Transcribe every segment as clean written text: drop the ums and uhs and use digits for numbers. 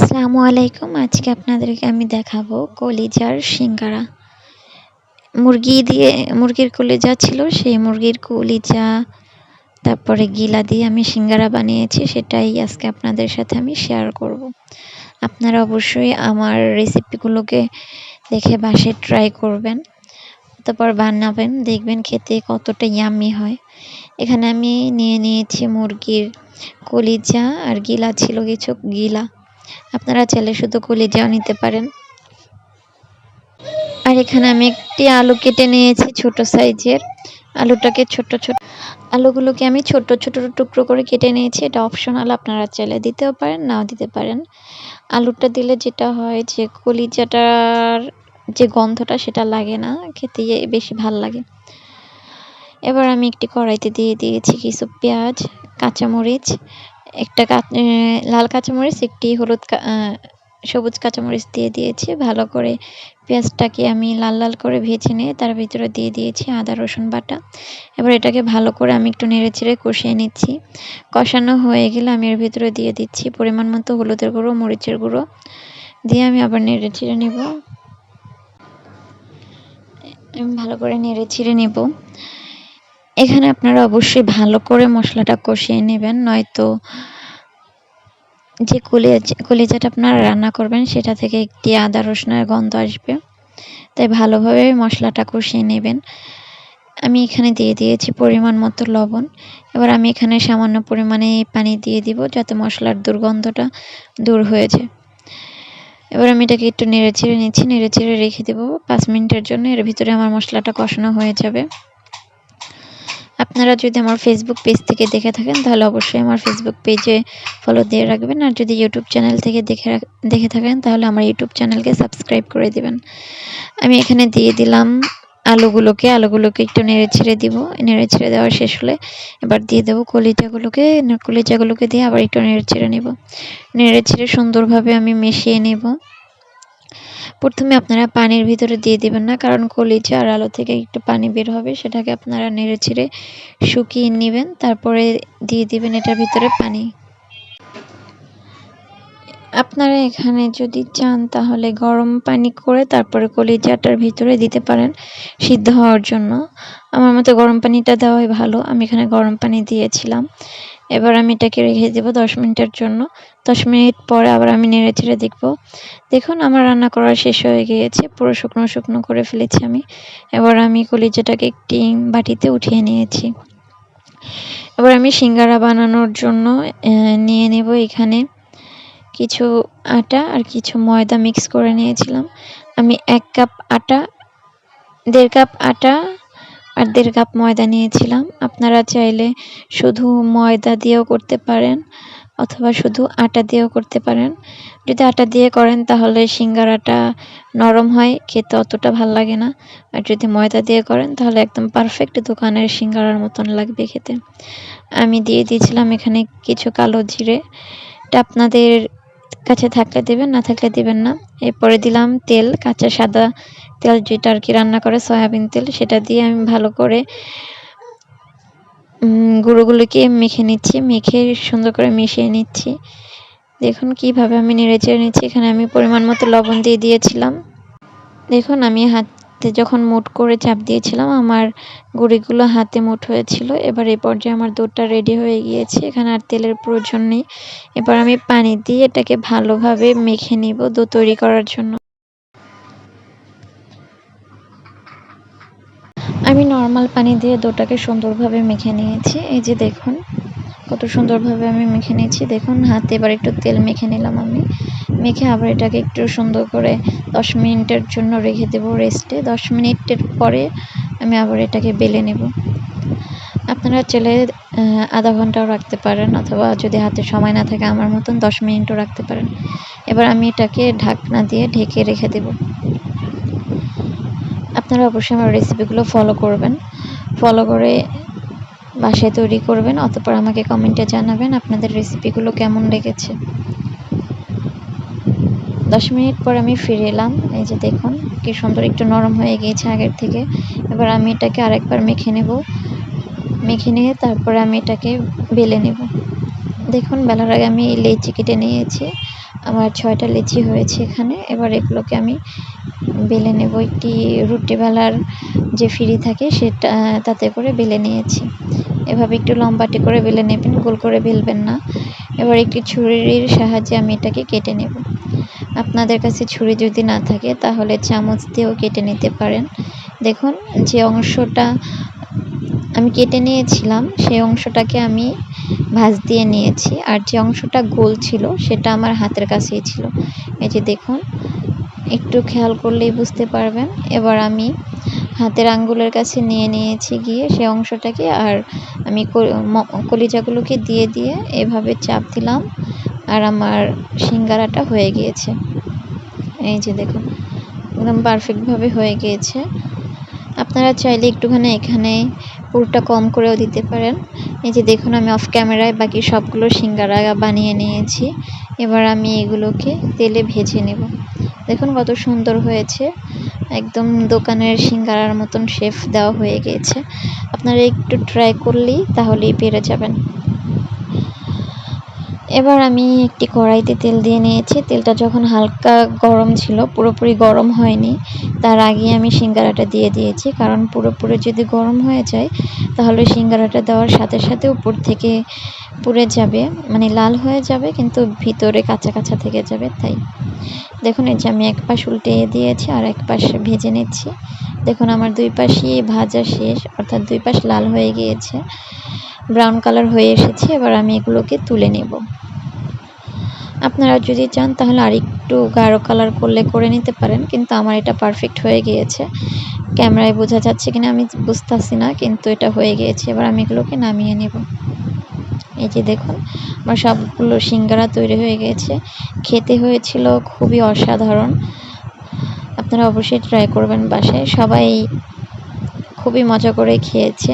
আসসালামু আলাইকুম। আজকে আপনাদেরকে আমি দেখাবো কলিজার সিঙ্গারা। মুরগির কলিজা ছিল, সেই মুরগির কলিজা তারপরে গিলা দিয়ে আমি সিঙ্গারা বানিয়েছি, সেটাই আজকে আপনাদের সাথে আমি শেয়ার করব। আপনারা অবশ্যই আমার রেসিপিগুলোকে দেখে বাসায় ট্রাই করবেন, তারপর বানাবেন, দেখবেন খেতে কতটা ইয়াম্মি হয়। এখানে আমি নিয়েছি মুরগির কলিজা আর গিলা ছিল কিছু গিলা। আপনারা চাইলে শুধু কলিজাও নিতে পারেন। আর এখানে আমি একটি আলু কেটে নিয়েছি ছোট সাইজের। আলুগুলোকে আমি ছোট ছোট টুকরো করে কেটে নিয়েছি। এটা অপশনাল, আপনারা চাইলে দিতেও পারেন, নাও দিতে পারেন। আলুটা দিলে যেটা হয় যে কলিজাটার যে গন্ধটা সেটা লাগে না, খেতে বেশি ভাল লাগে। এবার আমি একটি কড়াইতে দিয়ে দিয়েছি কিছু পেঁয়াজ, কাঁচামরিচ, একটা লাল কাঁচামরিচ, একটি সবুজ কাঁচামরিচ দিয়ে দিয়েছি। ভালো করে পেঁয়াজটাকে আমি লাল লাল করে ভেজে নিয়ে তার ভিতরে দিয়ে দিয়েছি আদা রসুন বাটা। এবার এটাকে ভালো করে আমি একটু নেড়েচেড়ে কষিয়ে নিচ্ছি। কষানো হয়ে গেলে আমি এর ভিতরে দিয়ে দিচ্ছি পরিমাণ মতো হলুদের গুঁড়ো, মরিচের গুঁড়ো দিয়ে আমি আবার নেড়েচেড়ে নেব। ভালো করে নেড়েচেড়ে নেব। এখানে আপনারা অবশ্যই ভালো করে মশলাটা কষিয়ে নেবেন, নয়তো যে কলিজাটা আপনারা রান্না করবেন সেটা থেকে একটি আদা রসুনের গন্ধ আসবে। তাই ভালোভাবে মশলাটা কষিয়ে নেবেন। আমি এখানে দিয়ে দিয়েছি পরিমাণ মতো লবণ। এবার আমি এখানে সামান্য পরিমাণে পানি দিয়ে দিব, যাতে মশলার দুর্গন্ধটা দূর হয়ে যায়। এবার আমি এটাকে একটু নেড়েচেড়ে নিচ্ছি, নেড়েচেড়ে রেখে দেবো 5 মিনিটের জন্য। এর ভিতরে আমার মশলাটা কষানো হয়ে যাবে। আপনারা যদি আমার ফেসবুক পেজ থেকে দেখে থাকেন তাহলে অবশ্যই আমার ফেসবুক পেজে ফলো দিয়ে রাখবেন, আর যদি ইউটিউব চ্যানেল থেকে দেখে থাকেন তাহলে আমার ইউটিউব চ্যানেলকে সাবস্ক্রাইব করে দিবেন। আমি এখানে দিয়ে দিলাম আলুগুলোকে একটু নেড়েচেড়ে দিব। নেড়েচেড়ে দেওয়া শেষ হলে এবার দিয়ে দেবো কলিজাগুলোকে দিয়ে আবার একটু নেড়েচেড়ে নেব। নেড়েচেড়ে সুন্দরভাবে আমি মিশিয়ে নেব। প্রথমে আপনারা পানির ভিতরে দিয়ে দিবেন না, কারণ কলিজা আর আলু থেকে একটু পানি বের হবে, সেটাকে আপনারা নেড়েচেড়ে শুকিয়ে নেবেন, তারপরে দিয়ে দিবেন এটার ভিতরে পানি। আপনারা এখানে যদি চান তাহলে গরম পানি করে তারপরে কলিজাটার ভিতরে দিতে পারেন সিদ্ধ হওয়ার জন্য। আমার মতে গরম পানিটা দেওয়াই ভালো। আমি এখানে গরম পানি দিয়েছিলাম। এবার আমি এটাকে রেখে দেব 10 মিনিটের জন্য। 10 মিনিট পরে আবার আমি নেড়েচেড়ে দেখব। দেখুন আমার রান্না করা শেষ হয়ে গিয়েছে, পুরো শুকনো শুকনো করে ফেলেছি আমি। এবার আমি কলিজাটাকে একটি বাটিতে উঠিয়ে নিয়েছি। এবার আমি সিঙ্গারা বানানোর জন্য নিয়ে নেব এখানে কিছু আটা আর কিছু ময়দা মিক্স করে নিয়েছিলাম। আমি 1 কাপ আটা, 1.5 কাপ আটা আর 1.5 কাপ ময়দা নিয়েছিলাম। আপনারা চাইলে শুধু ময়দা দিয়েও করতে পারেন অথবা শুধু আটা দিয়েও করতে পারেন। যদি আটা দিয়ে করেন তাহলে সিঙ্গারাটা নরম হয়, খেতে অতটা ভাল লাগে না। আর যদি ময়দা দিয়ে করেন তাহলে একদম পারফেক্ট দোকানের সিঙ্গারার মতন লাগবে খেতে। আমি দিয়ে দিয়েছিলাম এখানে কিছু কালো জিরে। এটা আপনাদের কাছে থাকলে দেবেন, না থাকলে দেবেন না। এরপরে দিলাম তেল, কাঁচা সাদা তেল, যেটা আর কি রান্না করে সয়াবিন তেল, সেটা দিয়ে আমি ভালো করে গুঁড়োগুলোকে মেখে নিচ্ছি। মেখে সুন্দর করে মিশিয়ে নিচ্ছি। দেখুন কিভাবে আমি নেড়েচেড়ে নিচ্ছি। এখানে আমি পরিমাণ মতো লবণ দিয়ে দিয়েছিলাম। দেখুন আমি হাতে যখন মুঠ করে চাপ দিয়েছিলাম আমার গুঁড়িগুলো হাতে মুঠ হয়েছিল। এবার এই পর্যায়ে আমার দুধটা রেডি হয়ে গিয়েছে, এখানে আর তেলের প্রয়োজন নেই। এবার আমি পানি দিয়ে এটাকে ভালোভাবে মেখে নিব দুধ তৈরি করার জন্য। আমি নর্মাল পানি দিয়ে দুধটাকে সুন্দরভাবে মেখে নিয়েছি। এই যে দেখুন কত সুন্দরভাবে আমি মেখে নিয়েছি। দেখুন হাতে এবার একটু তেল মেখে নিলাম আমি। মেখে আবার এটাকে একটু সুন্দর করে 10 মিনিটের জন্য রেখে দেবো রেস্টে। 10 মিনিটের পরে আমি আবার এটাকে বেলে নেব। আপনারা চাইলে আধা ঘন্টাও রাখতে পারেন, অথবা যদি হাতে সময় না থাকে আমার মতন 10 মিনিটও রাখতে পারেন। এবার আমি এটাকে ঢাকনা দিয়ে ঢেকে রেখে দেব। আপনারা অবশ্যই আমার রেসিপিগুলো ফলো করবেন, ফলো করে বাসায় তৈরি করবেন, অতঃপর আমাকে কমেন্টে জানাবেন আপনাদের রেসিপিগুলো কেমন লেগেছে। 10 মিনিট পর আমি ফিরে এলাম। এই যে দেখুন কি সুন্দর একটু নরম হয়ে গিয়েছে আগের থেকে। এবার আমি এটাকে আরেকবার মেখে নেব। মেখে নিয়ে তারপরে আমি এটাকে বেলে নেব। দেখুন বেলার আগে আমি লেচি কেটে নিয়েছি আমার 6টা লিচি হয়েছে এখানে। এবার এগুলোকে আমি বেলে নেব। একটি রুটি বেলার যে ফিরি থাকে সেটা তাতে করে বেলে নিয়েছি। এভাবে একটু লম্বাটে করে বেলে নেবেন, গোল করে বেলবেন না। এবার একটি ছুরির সাহায্যে আমি এটাকে কেটে নেব। আপনাদের কাছে ছুরি যদি না থাকে তাহলে চামচ দিয়েও কেটে নিতে পারেন। দেখুন, যে অংশটা আমি কেটে নিয়েছিলাম সেই অংশটাকে আমি ভাঁজ দিয়ে নিয়েছি, আর যে অংশটা গোল ছিল সেটা আমার হাতের কাছেই ছিল। এই যে দেখুন, একটু খেয়াল করলেই বুঝতে পারবেন। এবার আমি হাতের আঙ্গুলের কাছে নিয়ে নিয়েছি গিয়ে সে অংশটাকে, আর আমি কলিজাগুলোকে দিয়ে দিয়ে এভাবে চাপ দিলাম, আর আমার সিঙ্গারাটা হয়ে গিয়েছে। এই যে দেখুন, একদম পারফেক্টভাবে হয়ে গিয়েছে। আপনারা চাইলে একটুখানি এখানে পুরটা কম করেও দিতে পারেন। এই যে দেখুন, আমি অফ ক্যামেরায় বাকি সবগুলো সিঙ্গারা বানিয়ে নিয়েছি। এবার আমি এগুলোকে তেলে ভেজে নেব। দেখুন কত সুন্দর হয়েছে, একদম দোকানের সিঙ্গারার মতন শেপ দেওয়া হয়ে গিয়েছে। আপনারা একটু ট্রাই করলেই তাহলেই পেরে যাবেন। এবার আমি একটি কড়াইতে তেল দিয়ে নিয়েছি। তেলটা যখন হালকা গরম ছিল, পুরোপুরি গরম হয়নি, তার আগে আমি সিঙ্গারাটা দিয়ে দিয়েছি। কারণ পুরোপুরি যদি গরম হয়ে যায় তাহলে সিঙ্গারাটা দেওয়ার সাথে সাথে উপর থেকে পুড়ে যাবে, মানে লাল হয়ে যাবে, কিন্তু ভিতরে কাঁচা কাঁচা থেকে যাবে। তাই দেখুন, এই যে আমি এক পাশ উল্টে দিয়েছি আর এক পাশ ভেজে নিচ্ছি। দেখুন, আমার দুই পাশই ভাজা শেষ, অর্থাৎ দুই পাশ লাল হয়ে গিয়েছে, ব্রাউন কালার হয়ে এসেছে। এবার আমি এগুলোকে তুলে নেব। আপনারা যদি চান তাহলে আরেকটু গাঢ় কালার করলে করে নিতে পারেন, কিন্তু আমার এটা পারফেক্ট হয়ে গিয়েছে। ক্যামেরায় বোঝা যাচ্ছে কিনা আমি বুঝতেছি না, কিন্তু এটা হয়ে গিয়েছে। এবার আমি এগুলোকে নামিয়ে নেব। এই যে দেখুন, আমার সবগুলো সিঙ্গারা তৈরি হয়ে গিয়েছে। খেতে হয়েছিল খুবই অসাধারণ। আপনারা অবশ্যই ট্রাই করবেন বাসায়। সবাই খুবই মজা করে খেয়েছে।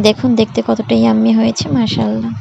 দেখুন দেখতে কতটা ইয়াম্মি হয়েছে, মাশাআল্লাহ।